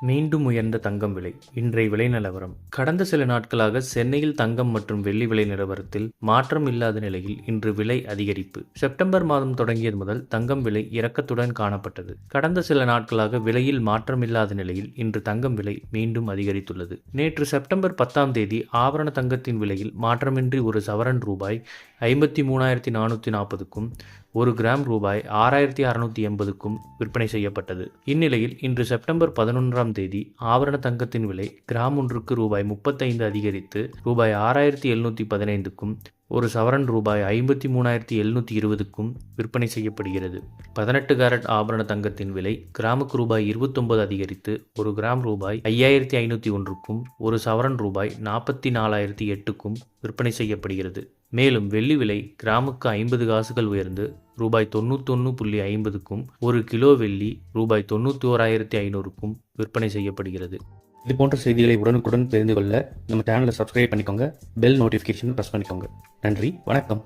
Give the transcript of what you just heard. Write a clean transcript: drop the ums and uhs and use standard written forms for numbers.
மீண்டும் உயர்ந்த தங்கம் விலை. இன்றைய விலை நிலவரம். கடந்த சில நாட்களாக சென்னையில் தங்கம் மற்றும் வெள்ளி விலை நிலவரத்தில் மாற்றம் இல்லாத நிலையில் இன்று விலை அதிகரிப்பு. செப்டம்பர் மாதம் தொடங்கியது முதல் தங்கம் விலை இறக்கத்துடன் காணப்பட்டது. கடந்த சில நாட்களாக விலையில் மாற்றம் இல்லாத நிலையில் இன்று தங்கம் விலை மீண்டும் அதிகரித்துள்ளது. நேற்று செப்டம்பர் 10ஆம் தேதி ஆபரண தங்கத்தின் விலையில் மாற்றமின்றி ஒரு சவரன் ரூபாய் 53,440க்கும் ஒரு கிராம் ரூபாய் 6,680க்கும் விற்பனை செய்யப்பட்டது. இந்நிலையில் இன்று செப்டம்பர் 11ஆம் தேதி ஆபரண தங்கத்தின் விலை கிராம் ஒன்றுக்கு ரூபாய் 35 அதிகரித்து ரூபாய் 6,715க்கும் ஒரு சவரன் ரூபாய் 53,720க்கும் விற்பனை செய்யப்படுகிறது. 18 கேரட் ஆபரண தங்கத்தின் விலை கிராமுக்கு ரூபாய் 29 அதிகரித்து ஒரு கிராம் ரூபாய் 5,501க்கும் ஒரு சவரன் ரூபாய் 44,008க்கும் விற்பனை செய்யப்படுகிறது. மேலும் வெள்ளி விலை கிராமுக்கு 50 காசுகள் உயர்ந்து ரூபாய் 91.50க்கும் ஒரு கிலோ வெள்ளி ரூபாய் 91,500க்கும் விற்பனை செய்யப்படுகிறது. இது போன்ற செய்திகளை உடனுக்குடன் தெரிந்து கொள்ள நம்ம சேனலை சப்ஸ்கிரைப் பண்ணிக்கோங்க. பெல் நோட்டிஃபிகேஷன் ப்ரெஸ் பண்ணிக்கோங்க. நன்றி, வணக்கம்.